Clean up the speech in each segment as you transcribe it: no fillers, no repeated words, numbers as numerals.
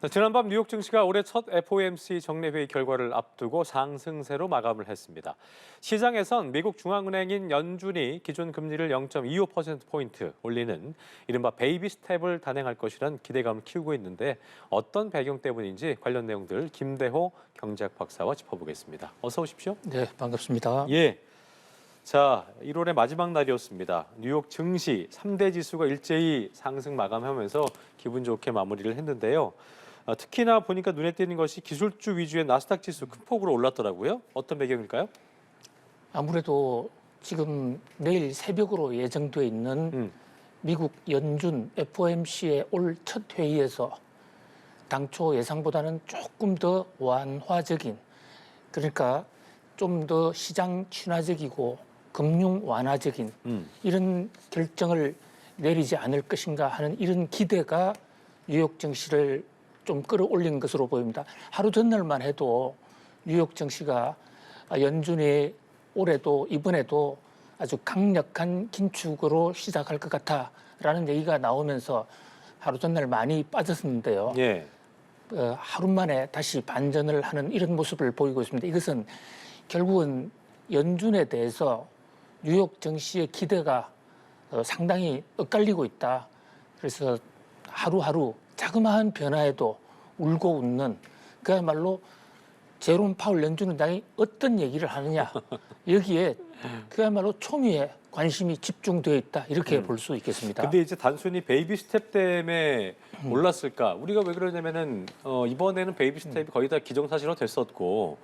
지난밤 뉴욕 증시가 올해 첫 FOMC 정례회의 결과를 앞두고 상승세로 마감을 했습니다. 시장에선 미국 중앙은행인 연준이 기존 금리를 0.25%포인트 올리는 이른바 베이비 스텝을 단행할 것이란 기대감을 키우고 있는데 어떤 배경 때문인지 관련 내용들 김대호 경제학 박사와 짚어보겠습니다. 어서 오십시오. 네, 반갑습니다. 예. 자, 1월의 마지막 날이었습니다. 뉴욕 증시 3대 지수가 일제히 상승 마감하면서 기분 좋게 마무리를 했는데요. 특히나 보니까 눈에 띄는 것이 기술주 위주의 나스닥 지수 큰 폭으로 올랐더라고요. 어떤 배경일까요? 아무래도 지금 내일 새벽으로 예정돼 있는 미국 연준 FOMC의 올 첫 회의에서 당초 예상보다는 조금 더 완화적인, 그러니까 좀 더 시장 친화적이고 금융 완화적인 이런 결정을 내리지 않을 것인가 하는 이런 기대가 뉴욕 증시를 좀 끌어올린 것으로 보입니다. 하루 전날만 해도 뉴욕 증시가 연준이 올해도 이번에도 아주 강력한 긴축으로 시작할 것 같다라는 얘기가 나오면서 하루 전날 많이 빠졌었는데요. 예. 하루 만에 다시 반전을 하는 이런 모습을 보이고 있습니다. 이것은 결국은 연준에 대해서 뉴욕 증시의 기대가 상당히 엇갈리고 있다. 그래서 하루하루 자그마한 변화에도 울고 웃는, 그야말로 제롬 파월 연준 의장이 어떤 얘기를 하느냐, 여기에 그야말로 초미의 관심이 집중되어 있다, 이렇게 볼 수 있겠습니다. 근데 이제 단순히 베이비 스텝 때문에 올랐을까? 우리가 왜 그러냐면은 이번에는 베이비 스텝이 거의 다 기정사실화 됐었고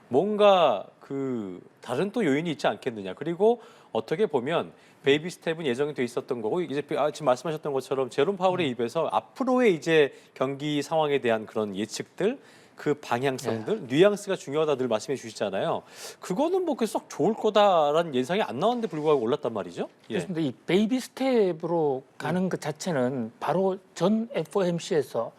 뭔가 그 다른 또 요인이 있지 않겠느냐. 그리고 어떻게 보면 베이비 스텝은 예정이 돼 있었던 거고 이제 지금 말씀하셨던 것처럼 제롬 파월의 입에서 앞으로의 이제 경기 상황에 대한 그런 예측들, 그 방향성들, 뉘앙스가 중요하다 늘 말씀해 주시잖아요. 그거는 뭐 썩 좋을 거다라는 예상이 안 나왔는데 불구하고 올랐단 말이죠. 예. 그렇습니다. 이 베이비 스텝으로 가는 것 자체는 바로 전 FOMC에서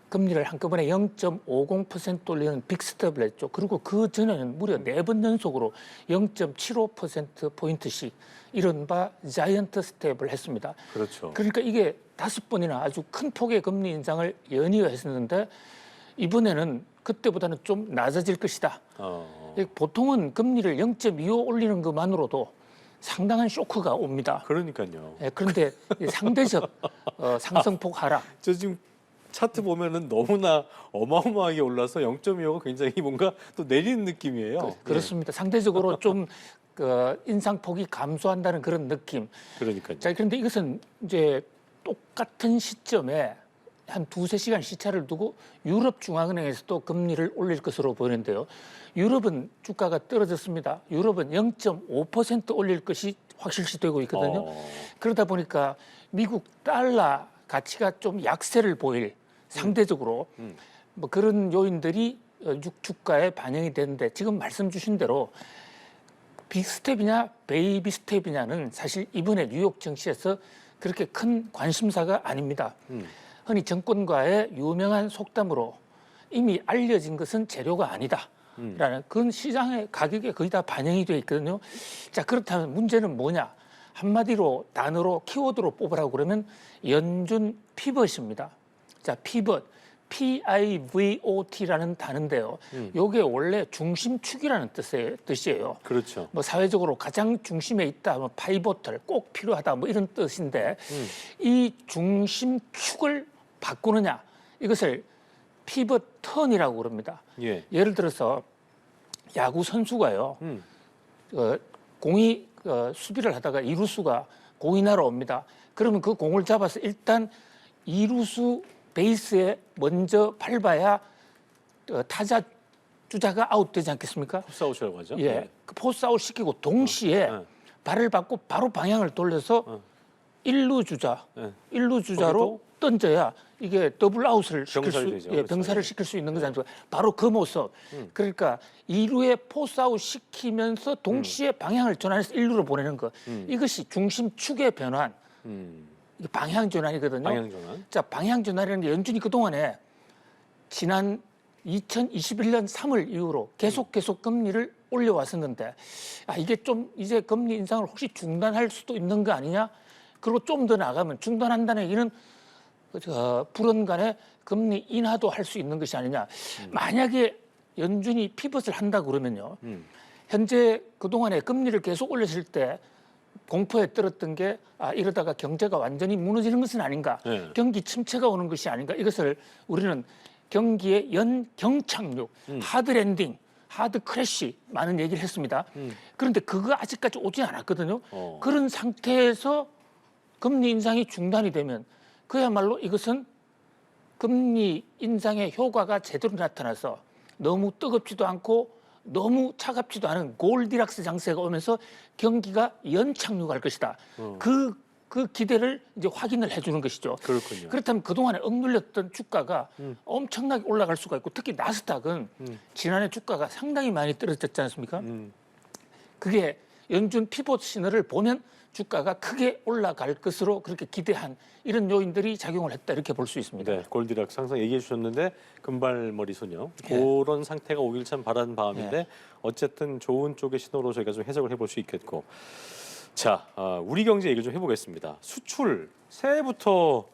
금리를 한꺼번에 0.50% 올리는 빅스텝을 했죠. 그리고 그 전에는 무려 4번 연속으로 0.75%포인트씩 이른바 자이언트 스텝을 했습니다. 그렇죠. 그러니까 이게 5번이나 아주 큰 폭의 금리 인상을 연이어 했었는데 이번에는 그때보다는 좀 낮아질 것이다. 보통은 금리를 0.25 올리는 것만으로도 상당한 쇼크가 옵니다. 그러니까요. 그런데 상대적 상승폭 하락. 저 지금 차트 보면은 너무나 어마어마하게 올라서 0.25가 굉장히 뭔가 또 내리는 느낌이에요. 그렇습니다. 상대적으로 좀 인상폭이 감소한다는 그런 느낌. 그러니까요. 자, 그런데 이것은 이제 똑같은 시점에 한 2~3시간 시차를 두고 유럽 중앙은행에서도 금리를 올릴 것으로 보이는데요. 유럽은 주가가 떨어졌습니다. 유럽은 0.5% 올릴 것이 확실시되고 있거든요. 그러다 보니까 미국 달러 가치가 좀 약세를 보일 상대적으로 뭐 그런 요인들이 주가에 반영이 되는데 지금 말씀 주신 대로 빅스텝이냐 베이비 스텝이냐는 사실 이번에 뉴욕 증시에서 그렇게 큰 관심사가 아닙니다. 흔히 정권가의 유명한 속담으로 이미 알려진 것은 재료가 아니다. 라는 그건 시장의 가격에 거의 다 반영이 되어 있거든요. 자, 그렇다면 문제는 뭐냐? 한마디로 단어로 키워드로 뽑으라고 그러면 연준 피벗입니다. 자, 피벗, PIVOT라는 단어인데요. 이게 원래 중심축이라는 뜻이에요. 그렇죠. 뭐 사회적으로 가장 중심에 있다, 뭐 파이보털 꼭 필요하다, 뭐 이런 뜻인데 이 중심축을 바꾸느냐, 이것을 피벗 턴이라고 그럽니다. 예를 들어서 야구 선수가요, 공이 수비를 하다가 이루수가 공이 날아옵니다. 그러면 그 공을 잡아서 일단 이루수 베이스에 먼저 밟아야 타자 주자가 아웃되지 않겠습니까? 포스아웃이라고 하죠. 예, 그 포스아웃 시키고 동시에 발을 받고 바로 방향을 돌려서 일루 주자로 던져야 이게 더블 아웃을 시킬 병사를 시킬 수 있는 거지 않습니까? 바로 그 모습. 그러니까 2루에 포스아웃 시키면서 동시에 방향을 전환해서 1루로 보내는 것. 이것이 중심축의 변환. 이게 방향 전환이거든요. 방향 전환. 자, 방향 전환이라는 게 연준이 그동안에 지난 2021년 3월 이후로 계속 금리를 올려왔었는데 이게 좀 이제 금리 인상을 혹시 중단할 수도 있는 거 아니냐? 그리고 좀 더 나가면 중단한다는 얘기는 불언간에 금리 인하도 할 수 있는 것이 아니냐. 만약에 연준이 피벗을 한다 그러면요. 현재 그동안에 금리를 계속 올렸을 때 공포에 떨었던 게 이러다가 경제가 완전히 무너지는 것은 아닌가. 네. 경기 침체가 오는 것이 아닌가. 이것을 우리는 경기의 연경착륙, 하드 랜딩, 하드 크래시 많은 얘기를 했습니다. 그런데 그거 아직까지 오지 않았거든요. 그런 상태에서 금리 인상이 중단이 되면 그야말로 이것은 금리 인상의 효과가 제대로 나타나서 너무 뜨겁지도 않고 너무 차갑지도 않은 골디락스 장세가 오면서 경기가 연착륙할 것이다. 그 기대를 이제 확인을 해주는 것이죠. 그렇군요. 그렇다면 그동안에 억눌렸던 주가가 엄청나게 올라갈 수가 있고 특히 나스닥은 지난해 주가가 상당히 많이 떨어졌지 않습니까? 그게 연준 피봇 신호를 보면 주가가 크게 올라갈 것으로 그렇게 기대한 이런 요인들이 작용을 했다 이렇게 볼 수 있습니다. 네, 골디락스 항상 얘기해 주셨는데 금발머리 소녀 예. 그런 상태가 오길 참 바라는 바람인데 예. 어쨌든 좋은 쪽의 신호로 저희가 좀 해석을 해볼 수 있겠고 자 우리 경제 얘기를 좀 해보겠습니다. 수출 새해부터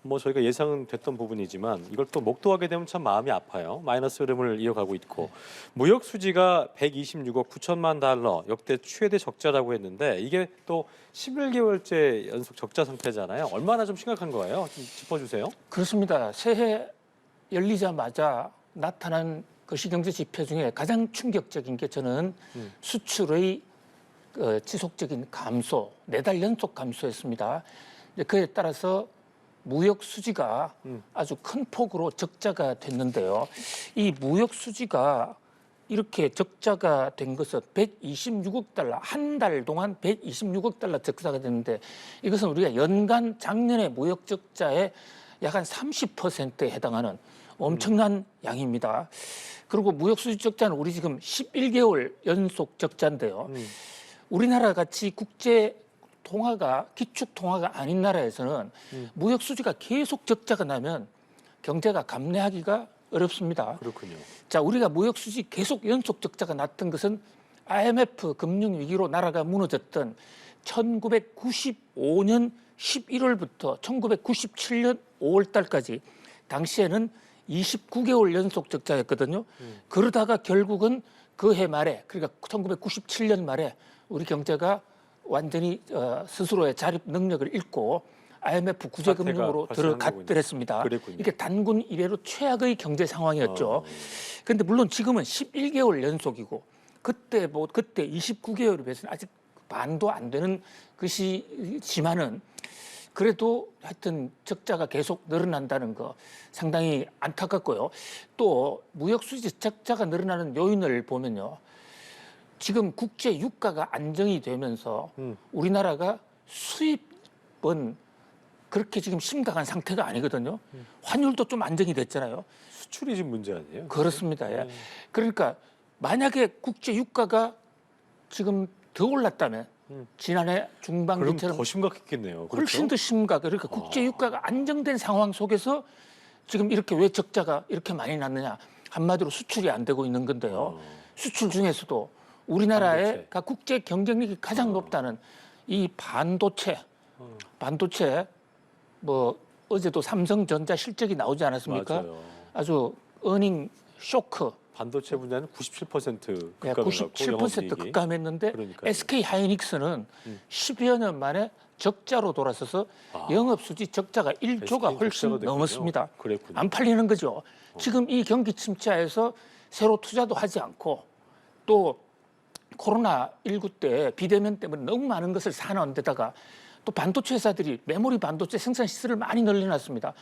뭐 저희가 예상은 됐던 부분이지만 이걸 또 목도하게 되면 참 마음이 아파요. 마이너스 흐름을 이어가고 있고 무역 수지가 126억 9천만 달러 역대 최대 적자라고 했는데 이게 또 11개월째 연속 적자 상태잖아요. 얼마나 좀 심각한 거예요? 좀 짚어주세요. 그렇습니다. 새해 열리자마자 나타난 거시경제 지표 중에 가장 충격적인 게 저는 수출의 지속적인 감소, 4달 연속 감소했습니다. 그에 따라서 무역 수지가 아주 큰 폭으로 적자가 됐는데요. 이 무역 수지가 이렇게 적자가 된 것은 126억 달러, 한 달 동안 126억 달러 적자가 됐는데 이것은 우리가 연간 작년의 무역 적자의 약 한 30%에 해당하는 엄청난 양입니다. 그리고 무역 수지 적자는 우리 지금 11개월 연속 적자인데요. 우리나라 같이 국제 통화가 기축 통화가 아닌 나라에서는 무역 수지가 계속 적자가 나면 경제가 감내하기가 어렵습니다. 그렇군요. 자, 우리가 무역 수지 계속 연속 적자가 났던 것은 IMF 금융 위기로 나라가 무너졌던 1995년 11월부터 1997년 5월 달까지 당시에는 29개월 연속 적자였거든요. 그러다가 결국은 그 해 말에 그러니까 1997년 말에 우리 경제가 완전히 스스로의 자립 능력을 잃고 IMF 구제금융으로 들어갔더랬습니다. 이게 단군 이래로 최악의 경제 상황이었죠. 그런데 물론 지금은 11개월 연속이고 그때 29개월에 비해서는 아직 반도 안 되는 것이지만은 그래도 하여튼 적자가 계속 늘어난다는 거 상당히 안타깝고요. 또 무역 수지 적자가 늘어나는 요인을 보면요. 지금 국제 유가가 안정이 되면서 우리나라가 수입은 그렇게 지금 심각한 상태가 아니거든요. 환율도 좀 안정이 됐잖아요. 수출이 지금 문제 아니에요? 그렇습니다. 예. 그러니까 만약에 국제 유가가 지금 더 올랐다면 지난해 중반기처럼 그럼 더 심각했겠네요. 그렇죠? 훨씬 더 심각. 그러니까 국제 유가가 안정된 상황 속에서 지금 이렇게 왜 적자가 이렇게 많이 났느냐? 한마디로 수출이 안 되고 있는 건데요. 수출 중에서도 우리나라의 국제 경쟁력이 가장 높다는 이 반도체 뭐 어제도 삼성전자 실적이 나오지 않았습니까? 맞아요. 아주 어닝 쇼크. 반도체 분야는 97% 네, 급감을 97% 급감했는데 그러니까요. SK 하이닉스는 10여 년 만에 적자로 돌아서서 영업 수지 적자가 1조가 훨씬 넘었습니다. 그랬군요. 안 팔리는 거죠. 지금 이 경기 침체에서 새로 투자도 하지 않고 또 코로나19 때 비대면 때문에 너무 많은 것을 사놓은 데다가 또 반도체 회사들이 메모리 반도체 생산 시설을 많이 늘려놨습니다.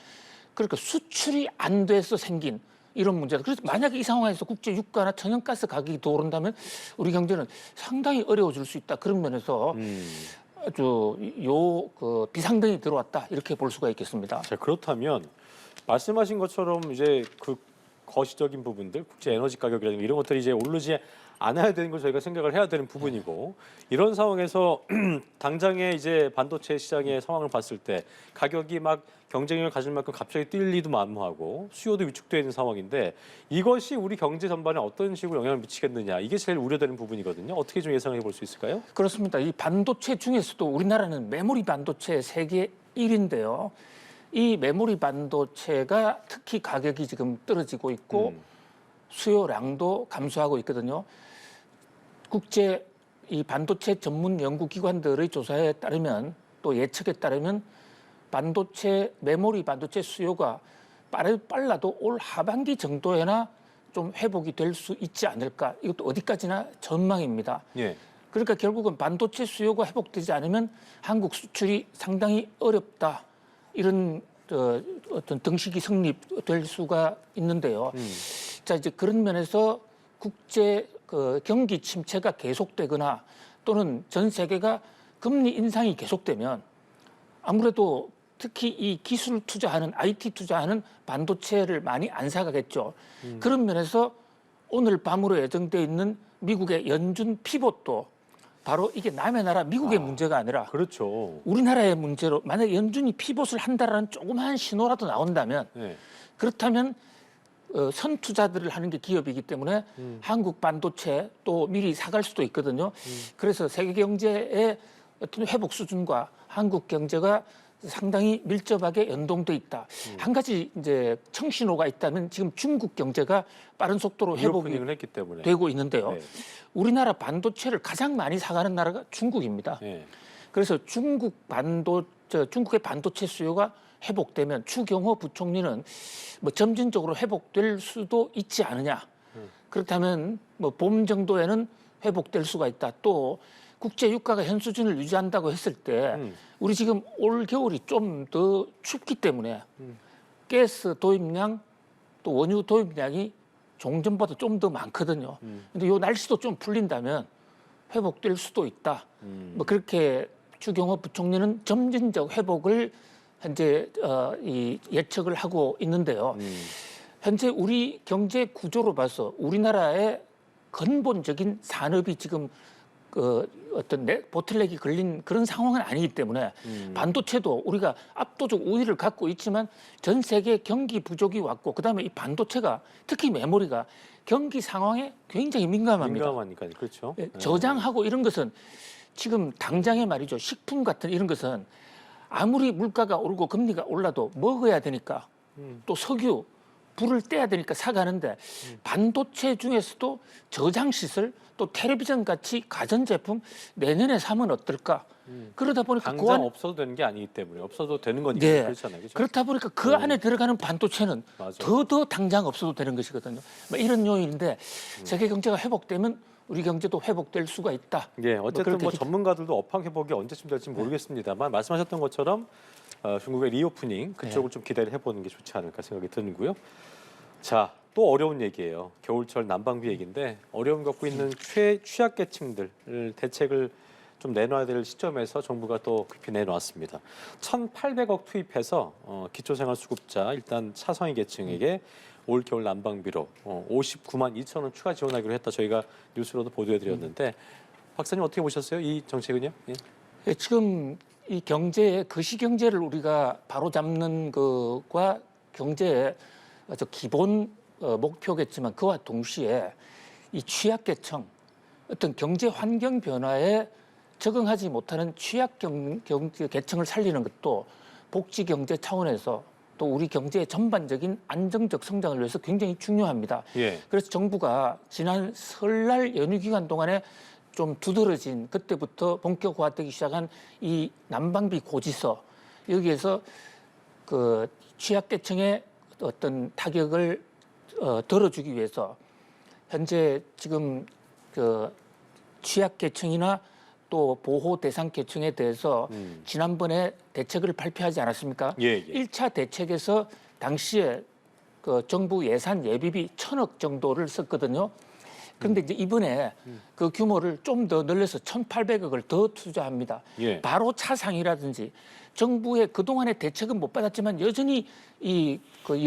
그러니까 수출이 안 돼서 생긴 이런 문제다. 그래서 만약에 이 상황에서 국제 유가나 천연가스 가격이 더 오른다면 우리 경제는 상당히 어려워질 수 있다. 그런 면에서 아주 그 비상등이 들어왔다 이렇게 볼 수가 있겠습니다. 자, 그렇다면 말씀하신 것처럼 이제 그 거시적인 부분들, 국제 에너지 가격이라든가 이런 것들이 이제 오르지 않아야 되는 걸 저희가 생각을 해야 되는 부분이고 이런 상황에서 당장의 이제 반도체 시장의 상황을 봤을 때 가격이 막 경쟁력을 가질 만큼 갑자기 뛸 리도 만무하고 수요도 위축되어 있는 상황인데 이것이 우리 경제 전반에 어떤 식으로 영향을 미치겠느냐 이게 제일 우려되는 부분이거든요. 어떻게 좀 예상해 볼 수 있을까요? 그렇습니다. 이 반도체 중에서도 우리나라는 메모리 반도체 세계 1위인데요. 이 메모리 반도체가 특히 가격이 지금 떨어지고 있고 수요량도 감소하고 있거든요. 국제 이 반도체 전문 연구기관들의 조사에 따르면 또 예측에 따르면 메모리 반도체 수요가 빨라도 올 하반기 정도에나 좀 회복이 될 수 있지 않을까. 이것도 어디까지나 전망입니다. 예. 그러니까 결국은 반도체 수요가 회복되지 않으면 한국 수출이 상당히 어렵다. 이런 어떤 등식이 성립될 수가 있는데요. 자, 이제 그런 면에서 국제 경기 침체가 계속되거나 또는 전 세계가 금리 인상이 계속되면 아무래도 특히 이 기술 투자하는 IT 투자하는 반도체를 많이 안 사가겠죠. 그런 면에서 오늘 밤으로 예정돼 있는 미국의 연준 피봇도 바로 이게 남의 나라 미국의 문제가 아니라 그렇죠. 우리나라의 문제로 만약 연준이 피봇을 한다라는 조그마한 신호라도 나온다면 네. 그렇다면 선 투자들을 하는 게 기업이기 때문에 한국 반도체 또 미리 사갈 수도 있거든요. 그래서 세계 경제의 어떤 회복 수준과 한국 경제가 상당히 밀접하게 연동돼 있다. 한 가지 이제 청신호가 있다면 지금 중국 경제가 빠른 속도로 회복이 리오프닝을 했기 때문에 되고 있는데요. 네. 우리나라 반도체를 가장 많이 사가는 나라가 중국입니다. 네. 그래서 중국의 반도체 수요가 회복되면 추경호 부총리는 뭐 점진적으로 회복될 수도 있지 않느냐. 그렇다면 뭐 봄 정도에는 회복될 수가 있다. 또 국제 유가가 현 수준을 유지한다고 했을 때 우리 지금 올 겨울이 좀 더 춥기 때문에 가스 도입량 또 원유 도입량이 종전보다 좀 더 많거든요. 근데 요 날씨도 좀 풀린다면 회복될 수도 있다. 뭐 그렇게 추경호 부총리는 점진적 회복을 현재 이 예측을 하고 있는데요. 현재 우리 경제 구조로 봐서 우리나라의 근본적인 산업이 지금 어떤 보틀렉이 걸린 그런 상황은 아니기 때문에 반도체도 우리가 압도적 우위를 갖고 있지만 전 세계 경기 부족이 왔고 그다음에 이 반도체가 특히 메모리가 경기 상황에 굉장히 민감합니다. 민감하니까 그렇죠. 예, 저장하고 이런 것은 지금 당장에 말이죠. 식품 같은 이런 것은 아무리 물가가 오르고 금리가 올라도 먹어야 되니까 또 석유 불을 떼야 되니까 사가는데 반도체 중에서도 저장 시설 또 텔레비전 같이 가전제품 내년에 사면 어떨까? 그러다 보니까 그 당장 안에 없어도 되는 게 아니기 때문에 없어도 되는 거니까 네. 그렇잖아요. 그렇죠? 그렇다 보니까 그 안에 들어가는 반도체는 맞아. 더 당장 없어도 되는 것이거든요. 뭐 이런 요인인데 세계 경제가 회복되면 우리 경제도 회복될 수가 있다. 예, 어쨌든 뭐 그렇게 전문가들도 업황 회복이 언제쯤 될지 모르겠습니다만 말씀하셨던 것처럼 중국의 리오프닝 그쪽을 좀 기대를 해보는 게 좋지 않을까 생각이 드는고요. 자, 또 어려운 얘기예요. 겨울철 난방비 얘기인데 어려움 갖고 있는 취약계층들 대책을 좀 내놔야 될 시점에서 정부가 또 급히 내놓았습니다. 1,800억 투입해서 기초생활수급자 일단 차상위 계층에게 올 겨울 난방비로 59만 2천 원 추가 지원하기로 했다. 저희가 뉴스로도 보도해드렸는데 박사님 어떻게 보셨어요? 이 정책은요? 예. 예, 지금 이 경제의 거시 경제를 우리가 바로 잡는 것과 경제의 기본 목표겠지만 그와 동시에 이 취약계층 어떤 경제 환경 변화에 적응하지 못하는 계층을 살리는 것도 복지 경제 차원에서 또 우리 경제의 전반적인 안정적 성장을 위해서 굉장히 중요합니다. 예. 그래서 정부가 지난 설날 연휴 기간 동안에 좀 두드러진 그때부터 본격화되기 시작한 이 난방비 고지서 여기에서 그 취약계층의 어떤 타격을 덜어주기 위해서 현재 지금 그 취약계층이나 또 보호 대상 계층에 대해서 지난번에 대책을 발표하지 않았습니까? 예, 예. 1차 대책에서 당시에 그 정부 예산 예비비 1,000억 정도를 썼거든요. 그런데 이제 이번에 그 규모를 좀 더 늘려서 1,800억을 더 투자합니다. 예. 바로 차상이라든지 정부의 그동안의 대책은 못 받았지만 여전히 이 그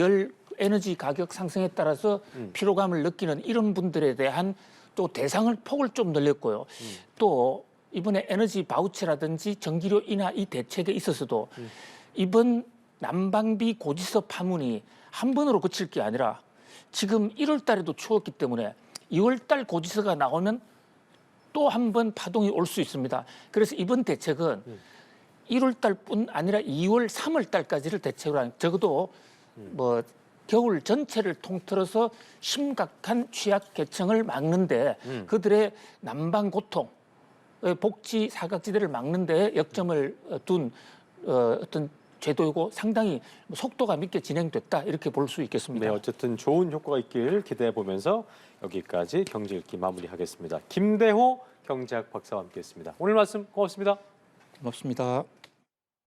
에너지 가격 상승에 따라서 피로감을 느끼는 이런 분들에 대한 또 대상을 폭을 좀 늘렸고요. 또 이번에 에너지 바우처라든지 전기료 인하 이 대책에 있어서도 이번 난방비 고지서 파문이 한 번으로 그칠 게 아니라 지금 1월 달에도 추웠기 때문에 2월 달 고지서가 나오면 또 한 번 파동이 올 수 있습니다. 그래서 이번 대책은 1월 달뿐 아니라 2월, 3월 달까지를 대책으로 하는 적어도 뭐 겨울 전체를 통틀어서 심각한 취약 계층을 막는데 그들의 난방 고통, 복지 사각지대를 막는데 역점을 둔 어떤 제도이고 상당히 속도가 있게 진행됐다 이렇게 볼 수 있겠습니다. 네, 어쨌든 좋은 효과가 있길 기대해 보면서 여기까지 경제 읽기 마무리하겠습니다. 김대호 경제학 박사와 함께했습니다. 오늘 말씀 고맙습니다. 고맙습니다.